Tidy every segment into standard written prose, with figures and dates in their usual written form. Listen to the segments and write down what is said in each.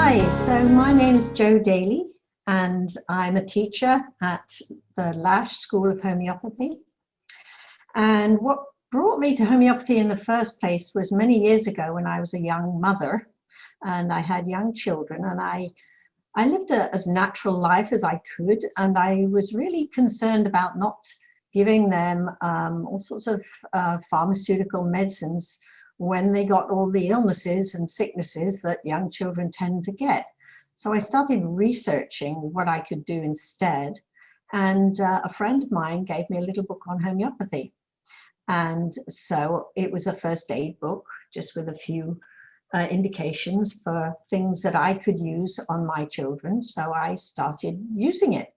Hi, so my name is Jo Daly and I'm a teacher at the LASH School of Homeopathy. And what brought me to homeopathy in the first place was many years ago when I was a young mother and I had young children, and I lived as natural life as I could, and I was really concerned about not giving them all sorts of pharmaceutical medicines when they got all the illnesses and sicknesses that young children tend to get. So I started researching what I could do instead, and a friend of mine gave me a little book on homeopathy. And so it was a first aid book, just with a few indications for things that I could use on my children. So I started using it.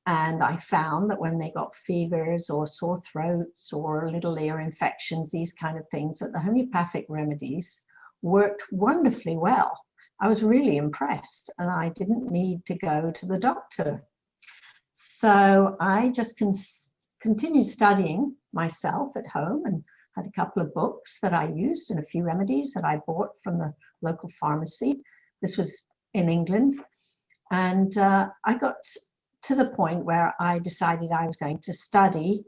And I found that when they got fevers or sore throats or little ear infections, these kind of things, that the homeopathic remedies worked wonderfully well. I was really impressed, and I didn't need to go to the doctor. So I just continued studying myself at home and had a couple of books that I used and a few remedies that I bought from the local pharmacy. This was in England. And I got to the point where I decided I was going to study,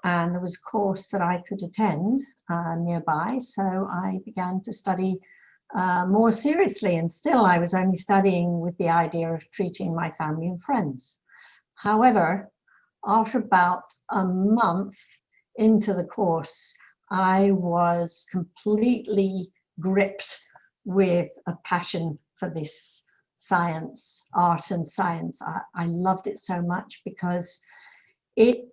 and there was a course that I could attend nearby. So I began to study more seriously, and still I was only studying with the idea of treating my family and friends. However, after about a month into the course, I was completely gripped with a passion for this science, art and science. I loved it so much because it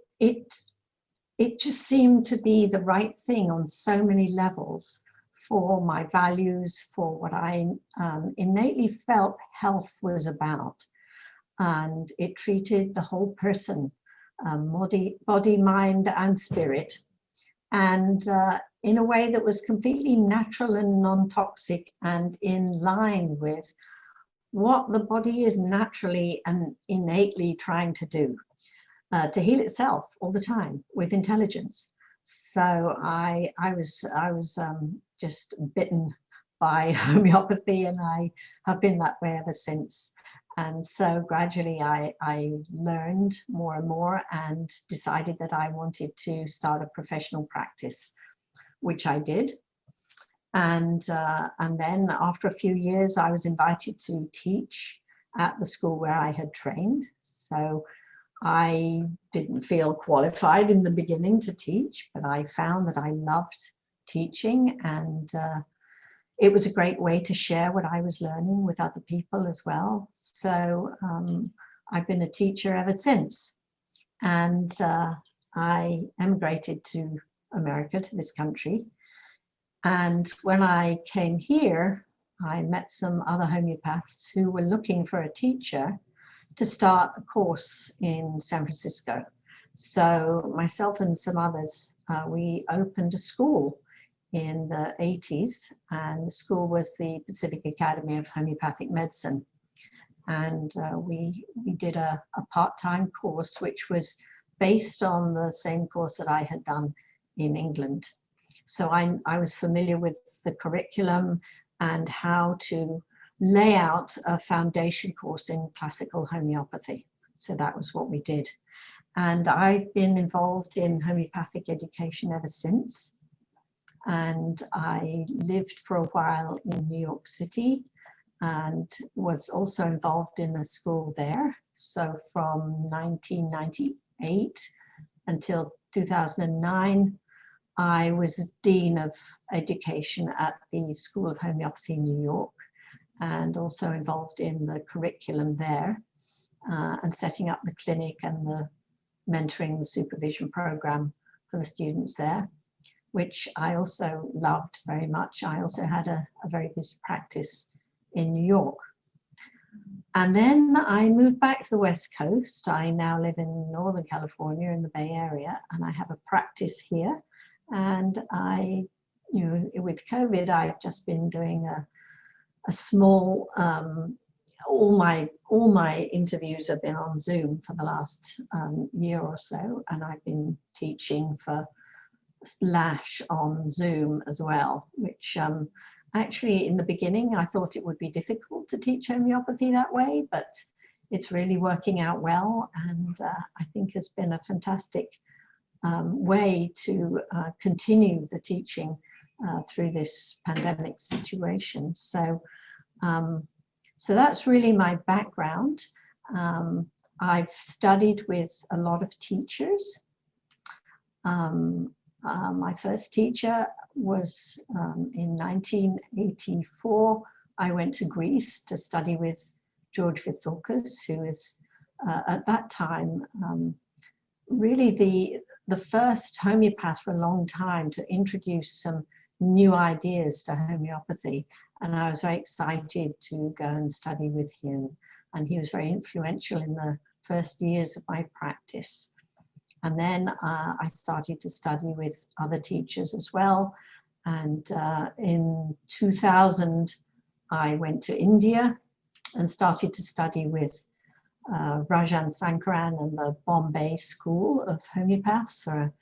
just seemed to be the right thing on so many levels for my values, for what I innately felt health was about. And it treated the whole person, body, mind, and spirit, and in a way that was completely natural and non-toxic and in line with what the body is naturally and innately trying to do, to heal itself all the time with intelligence. So I was just bitten by homeopathy, and I have been that way ever since. And so gradually I learned more and more and decided that I wanted to start a professional practice, which I did. And then after a few years, I was invited to teach at the school where I had trained. So I didn't feel qualified in the beginning to teach, but I found that I loved teaching, and it was a great way to share what I was learning with other people as well. So I've been a teacher ever since. And I emigrated to America, to this country. And when I came here, I met some other homeopaths who were looking for a teacher to start a course in San Francisco. So myself and some others, we opened a school in the 80s, and the school was the Pacific Academy of Homeopathic Medicine. And we did a part-time course which was based on the same course that I had done in England. So I was familiar with the curriculum and how to lay out a foundation course in classical homeopathy. So that was what we did. And I've been involved in homeopathic education ever since. And I lived for a while in New York City and was also involved in a school there. So from 1998 until 2009, I was Dean of Education at the School of Homeopathy in New York, and also involved in the curriculum there, and setting up the clinic and the mentoring and supervision program for the students there, which I also loved very much. I also had a very busy practice in New York. And then I moved back to the West Coast. I now live in Northern California in the Bay Area, and I have a practice here. And with COVID, I've just been doing a small, all my interviews have been on Zoom for the last year or so, and I've been teaching for LASH on Zoom as well, which Actually, in the beginning, I thought it would be difficult to teach homeopathy that way, but it's really working out well, and I think has been a fantastic way to continue the teaching through this pandemic situation. So, so that's really my background. I've studied with a lot of teachers. My first teacher was in 1984. I went to Greece to study with George Vithulkas, who is at that time really the first homeopath for a long time to introduce some new ideas to homeopathy. And I was very excited to go and study with him. And he was very influential in the first years of my practice. And then I started to study with other teachers as well. And in 2000, I went to India and started to study with Rajan Sankaran and the Bombay School of Homeopaths. There are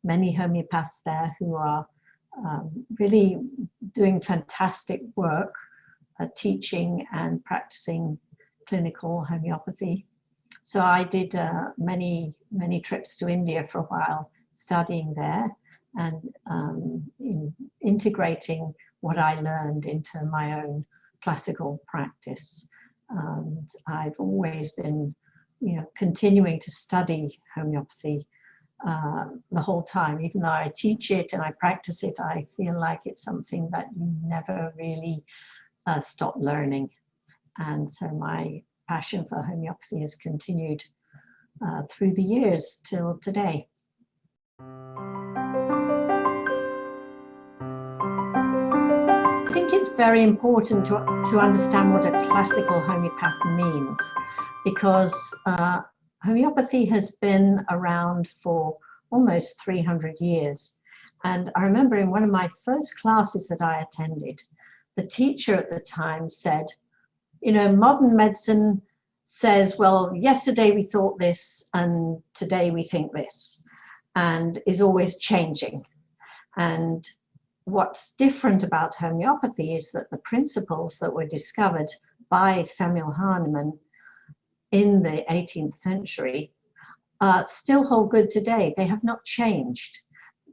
many homeopaths there who are really doing fantastic work teaching and practicing clinical homeopathy. So I did many trips to India for a while, studying there and integrating what I learned into my own classical practice. And I've always been, continuing to study homeopathy the whole time. Even though I teach it and I practice it, I feel like it's something that you never really stop learning. And so my passion for homeopathy has continued through the years till today. I think it's very important to understand what a classical homeopath means, because homeopathy has been around for almost 300 years. And I remember in one of my first classes that I attended, the teacher at the time said, modern medicine says, well, yesterday we thought this and today we think this, and is always changing. And what's different about homeopathy is that the principles that were discovered by Samuel Hahnemann in the 18th century still hold good today. They have not changed.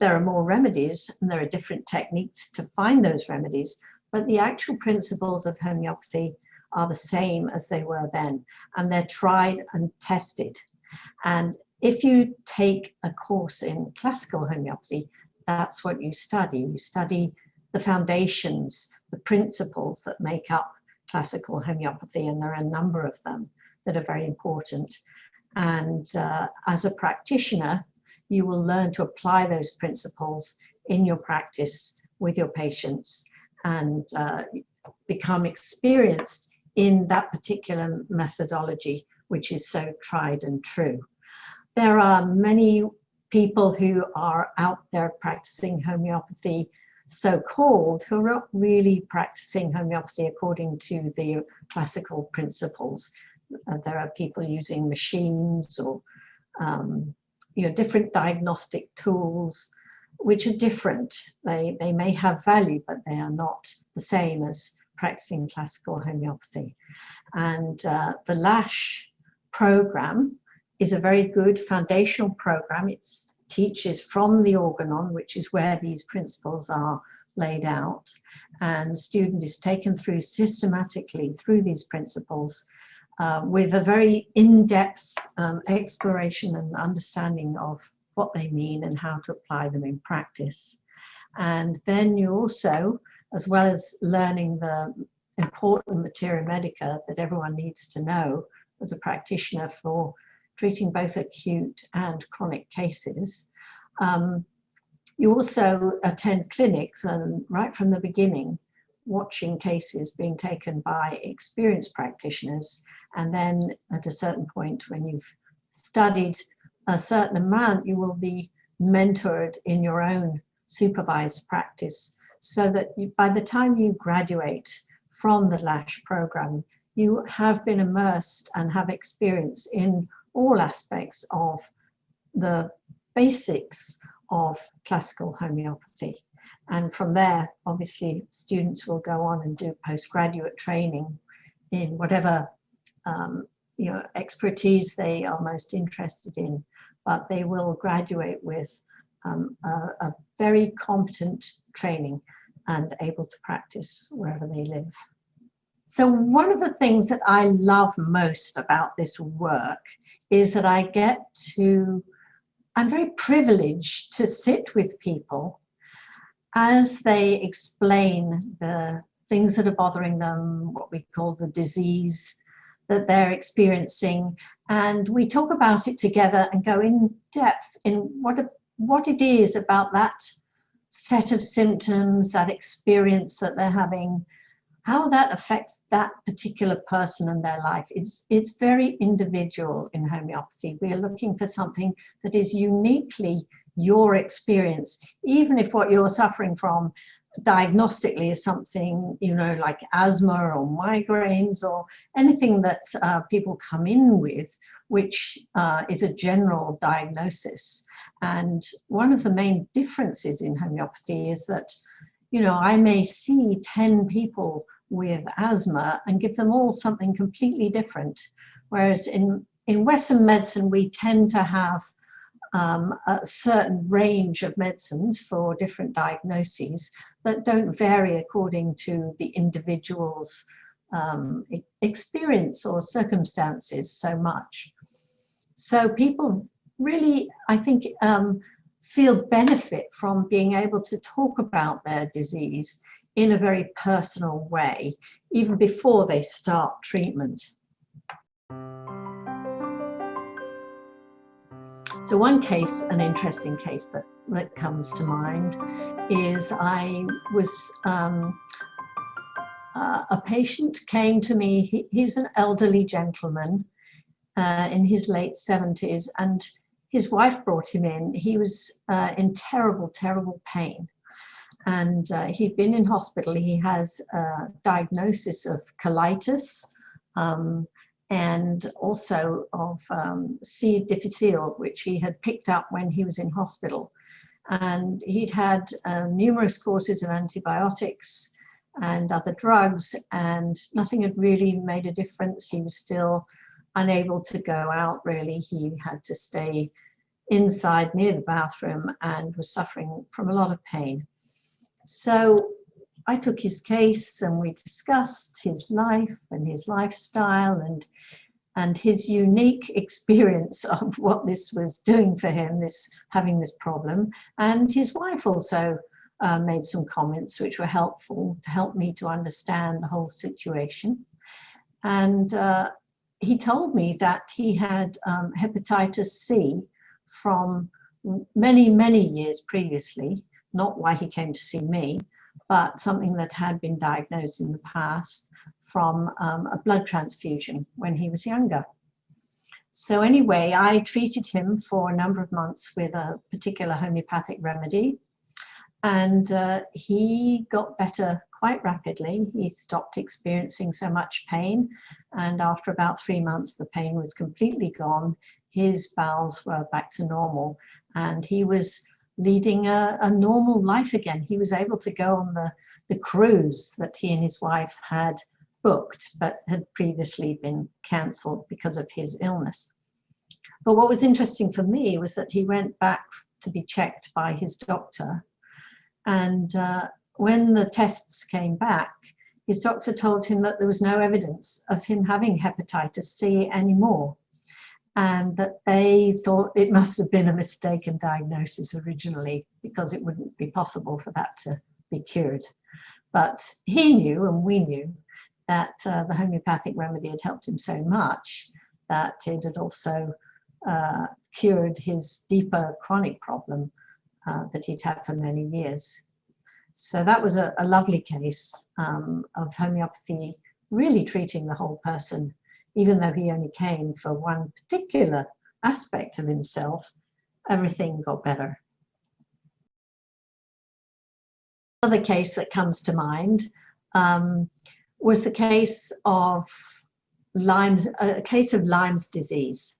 There are more remedies and there are different techniques to find those remedies, but the actual principles of homeopathy are the same as they were then, and they're tried and tested. And if you take a course in classical homeopathy, that's what you study. You study the foundations, the principles that make up classical homeopathy, and there are a number of them that are very important. And as a practitioner, you will learn to apply those principles in your practice with your patients and become experienced in that particular methodology, which is so tried and true. There are many people who are out there practicing homeopathy, so-called, who are not really practicing homeopathy according to the classical principles. There are people using machines or different diagnostic tools, which are different. They may have value, but they are not the same as practicing classical homeopathy. And the LASH program is a very good foundational program. It teaches from the organon, which is where these principles are laid out, and the student is taken through systematically through these principles with a very in-depth exploration and understanding of what they mean and how to apply them in practice. And then you also, as well as learning the important materia medica that everyone needs to know as a practitioner for treating both acute and chronic cases, you also attend clinics, and right from the beginning, watching cases being taken by experienced practitioners. And then at a certain point, when you've studied a certain amount, you will be mentored in your own supervised practice, so that by the time you graduate from the LASH program, you have been immersed and have experience in all aspects of the basics of classical homeopathy. And from there, obviously, students will go on and do postgraduate training in whatever expertise they are most interested in, but they will graduate with a very competent training and able to practice wherever they live. So one of the things that I love most about this work is that I'm very privileged to sit with people as they explain the things that are bothering them, what we call the disease that they're experiencing, and we talk about it together and go in depth in what it is about that set of symptoms, that experience that they're having, how that affects that particular person and their life. It's very individual in homeopathy. We are looking for something that is uniquely your experience, even if what you're suffering from diagnostically is something, like asthma or migraines or anything that people come in with, which is a general diagnosis. And one of the main differences in homeopathy is that, I may see 10 people with asthma and give them all something completely different. Whereas in Western medicine, we tend to have a certain range of medicines for different diagnoses that don't vary according to the individual's experience or circumstances so much. So people really, I think, feel benefit from being able to talk about their disease in a very personal way, even before they start treatment. So one case, an interesting case that comes to mind is I was, a patient came to me, he's an elderly gentleman in his late 70s, and his wife brought him in. He was in terrible, terrible pain. And he'd been in hospital. He has a diagnosis of colitis, and also of C. difficile, which he had picked up when he was in hospital. And he'd had numerous courses of antibiotics and other drugs, and nothing had really made a difference. He was still unable to go out, really. He had to stay inside near the bathroom and was suffering from a lot of pain. So I took his case and we discussed his life and his lifestyle and his unique experience of what this was doing for him, having this problem. And his wife also made some comments which were helpful to help me to understand the whole situation. And he told me that he had hepatitis C from many, many years previously, not why he came to see me, but something that had been diagnosed in the past from a blood transfusion when he was younger. So anyway, I treated him for a number of months with a particular homeopathic remedy, and he got better quite rapidly. He stopped experiencing so much pain, and after about 3 months, the pain was completely gone. His bowels were back to normal, and he was leading a normal life again. He was able to go on the cruise that he and his wife had booked, but had previously been cancelled because of his illness. But what was interesting for me was that he went back to be checked by his doctor, and when the tests came back, his doctor told him that there was no evidence of him having hepatitis C anymore, and that they thought it must have been a mistaken diagnosis originally, because it wouldn't be possible for that to be cured. But he knew, and we knew, that the homeopathic remedy had helped him so much that it had also cured his deeper chronic problem that he'd had for many years. So that was a lovely case of homeopathy really treating the whole person. Even though he only came for one particular aspect of himself, everything got better. Another case that comes to mind was the case of Lyme's disease.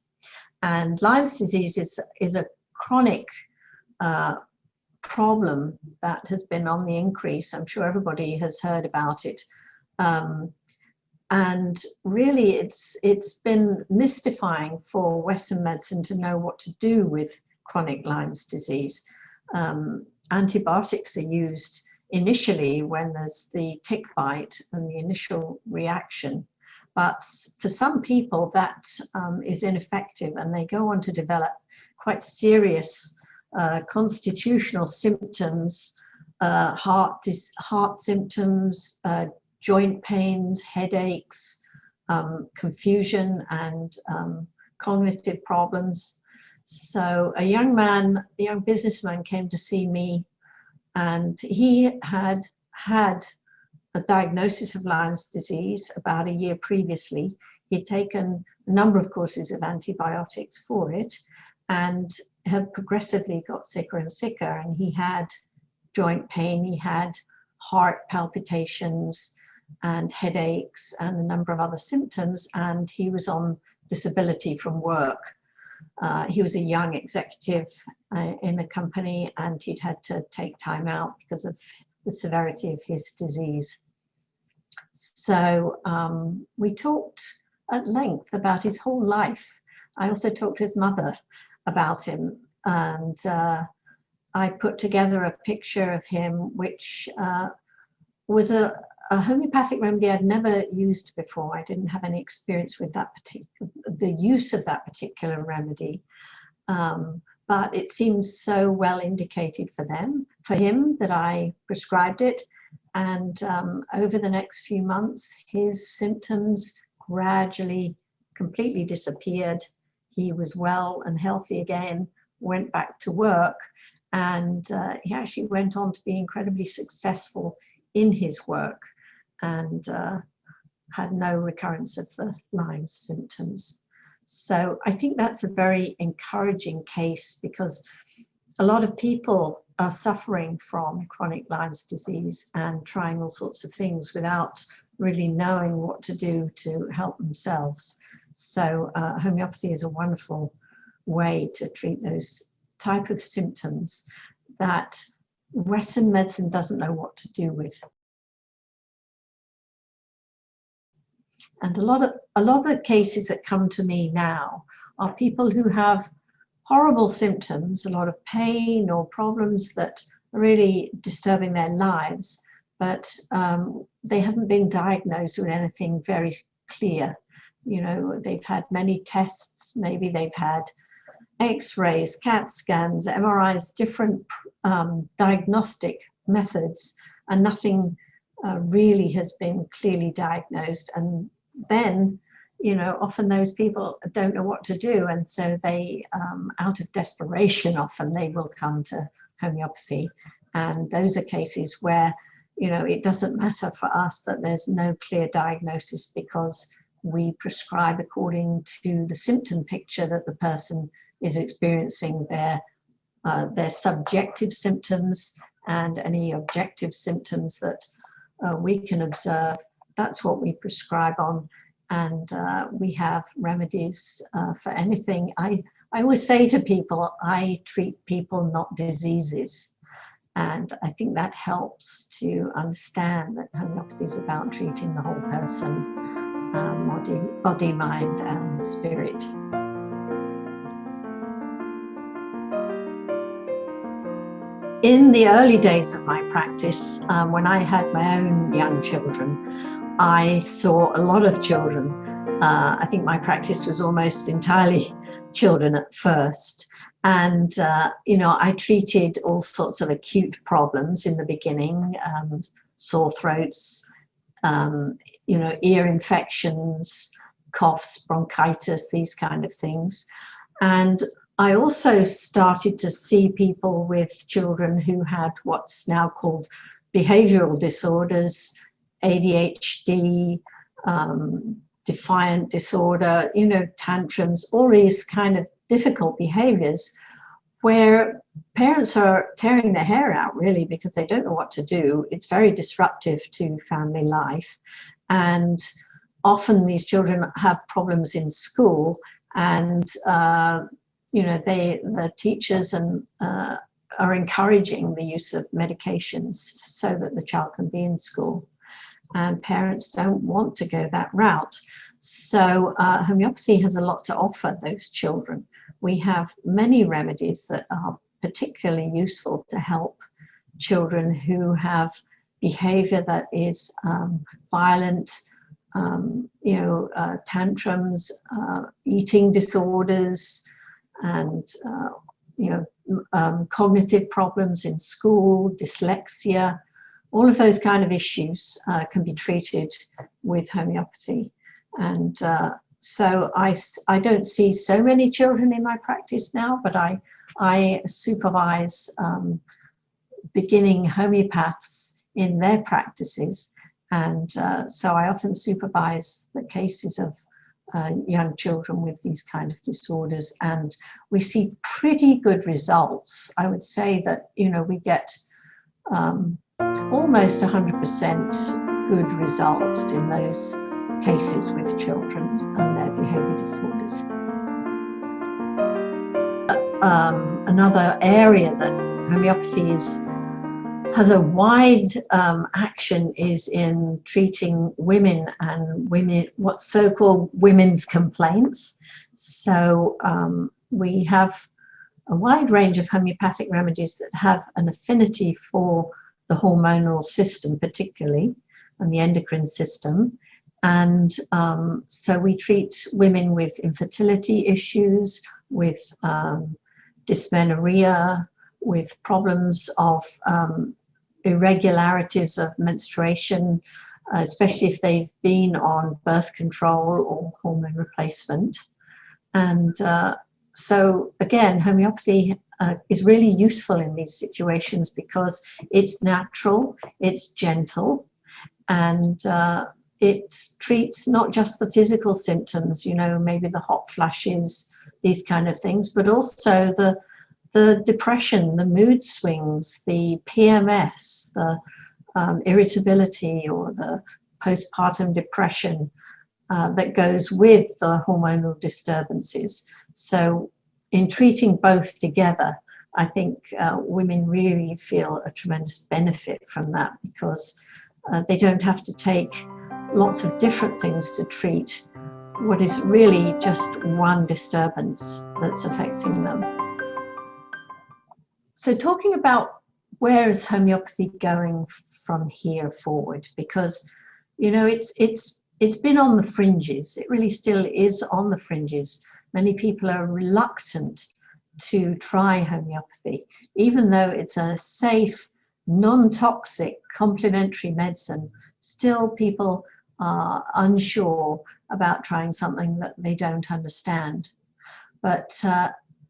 And Lyme's disease is a chronic problem that has been on the increase. I'm sure everybody has heard about it. And really it's been mystifying for Western medicine to know what to do with chronic Lyme's disease. Antibiotics are used initially when there's the tick bite and the initial reaction, but for some people that is ineffective, and they go on to develop quite serious constitutional symptoms, heart symptoms, joint pains, headaches, confusion, and cognitive problems. So a young businessman came to see me, and he had had a diagnosis of Lyme's disease about a year previously. He'd taken a number of courses of antibiotics for it and had progressively got sicker and sicker. And he had joint pain, he had heart palpitations and headaches and a number of other symptoms, and he was on disability from work. He was a young executive in a company, and he'd had to take time out because of the severity of his disease. So we talked at length about his whole life. I also talked to his mother about him, and I put together a picture of him, which was a homeopathic remedy I'd never used before. I didn't have any experience with the use of that particular remedy, but it seems so well indicated for him that I prescribed it. And over the next few months, his symptoms gradually completely disappeared. He was well and healthy again, went back to work, and he actually went on to be incredibly successful in his work, and had no recurrence of the Lyme's symptoms. So I think that's a very encouraging case, because a lot of people are suffering from chronic Lyme's disease and trying all sorts of things without really knowing what to do to help themselves. So homeopathy is a wonderful way to treat those type of symptoms that Western medicine doesn't know what to do with. And a lot of the cases that come to me now are people who have horrible symptoms, a lot of pain or problems that are really disturbing their lives, but they haven't been diagnosed with anything very clear. You know, they've had many tests, maybe they've had X-rays, CAT scans, MRIs, different diagnostic methods, and nothing really has been clearly diagnosed. And then, you know, often those people don't know what to do, and so they, out of desperation, often they will come to homeopathy. And those are cases where, you know, it doesn't matter for us that there's no clear diagnosis, because we prescribe according to the symptom picture that the person is experiencing, their subjective symptoms and any objective symptoms that we can observe. That's what we prescribe on, and we have remedies for anything. I always say to people, I treat people, not diseases. And I think that helps to understand that homeopathy is about treating the whole person, body, mind, and spirit. In the early days of my practice, when I had my own young children, I saw a lot of children. I think my practice was almost entirely children at first. And, you know, I treated all sorts of acute problems in the beginning, sore throats, you know, ear infections, coughs, bronchitis, these kind of things. And I also started to see people with children who had what's now called behavioral disorders, ADHD, defiant disorder, you know, tantrums, all these kind of difficult behaviors where parents are tearing their hair out, really, because they don't know what to do. It's very disruptive to family life. And often these children have problems in school, and you know, the teachers and are encouraging the use of medications so that the child can be in school, and parents don't want to go that route. So homeopathy has a lot to offer those children. We have many remedies that are particularly useful to help children who have behavior that is violent, tantrums, eating disorders, and cognitive problems in school, dyslexia. All of those kind of issues can be treated with homeopathy. And so I don't see so many children in my practice now, but I supervise beginning homeopaths in their practices. And so I often supervise the cases of young children with these kind of disorders, and we see pretty good results. I would say that, we get almost 100% good results in those cases with children and their behavior disorders. Another area that homeopathy has a wide action is in treating women and what's so-called women's complaints. So we have a wide range of homeopathic remedies that have an affinity for the hormonal system particularly, and the endocrine system. And so we treat women with infertility issues, with dysmenorrhea, with problems of irregularities of menstruation, especially if they've been on birth control or hormone replacement. And so again, homeopathy is really useful in these situations because it's natural, it's gentle, and it treats not just the physical symptoms, maybe the hot flashes, these kind of things, but also the depression, the mood swings, the PMS, the irritability or the postpartum depression that goes with the hormonal disturbances. So in treating both together, I think women really feel a tremendous benefit from that, because they don't have to take lots of different things to treat what is really just one disturbance that's affecting them. So talking about where is homeopathy going from here forward, because it's been on the fringes. It really still is on the fringes. Many people are reluctant to try homeopathy, even though it's a safe, non-toxic complementary medicine. Still people are unsure about trying something that they don't understand. But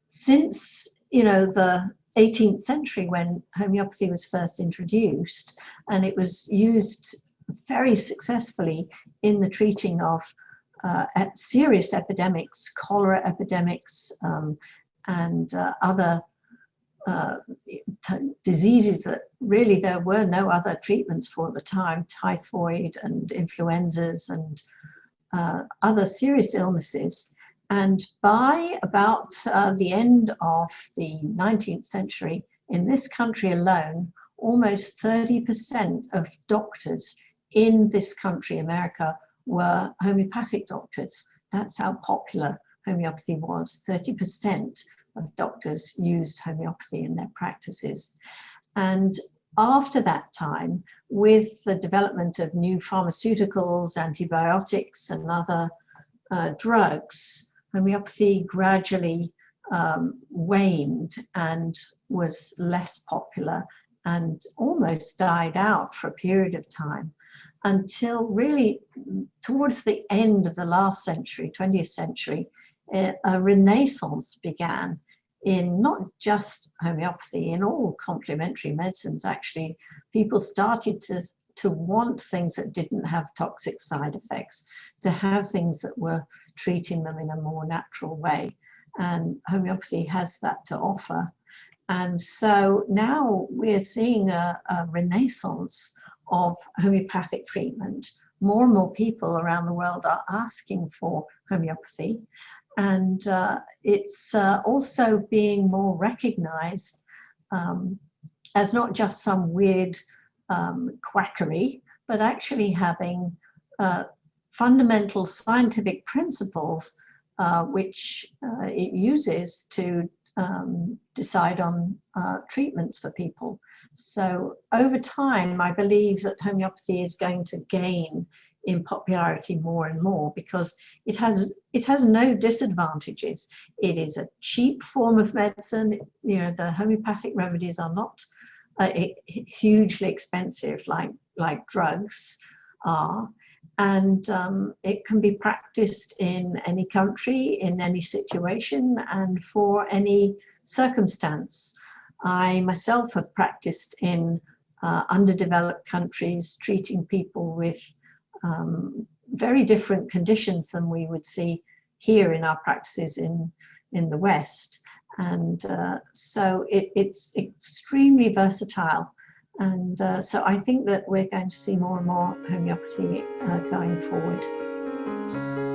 since the 18th century, when homeopathy was first introduced, and it was used very successfully in the treating of serious epidemics, cholera epidemics, and other diseases that really there were no other treatments for at the time, typhoid and influenzas and other serious illnesses. And by about the end of the 19th century, in this country alone, almost 30% of doctors in this country, America, were homeopathic doctors. That's how popular homeopathy was. 30% of doctors used homeopathy in their practices. And after that time, with the development of new pharmaceuticals, antibiotics, and other drugs, homeopathy gradually waned and was less popular and almost died out for a period of time, until really towards the end of the last century, 20th century, a renaissance began in not just homeopathy, in all complementary medicines. Actually, people started to want things that didn't have toxic side effects, to have things that were treating them in a more natural way. And homeopathy has that to offer. And so now we're seeing a renaissance of homeopathic treatment. More and more people around the world are asking for homeopathy. And it's also being more recognized as not just some weird quackery, but actually having fundamental scientific principles which it uses to decide on treatments for people. So over time, I believe that homeopathy is going to gain in popularity more and more because it has no disadvantages. It is a cheap form of medicine. You know, the homeopathic remedies are not hugely expensive like drugs are, and it can be practiced in any country, in any situation, and for any circumstance. I myself have practiced in underdeveloped countries, treating people with very different conditions than we would see here in our practices in the West. And so it's extremely versatile. And so I think that we're going to see more and more homeopathy going forward.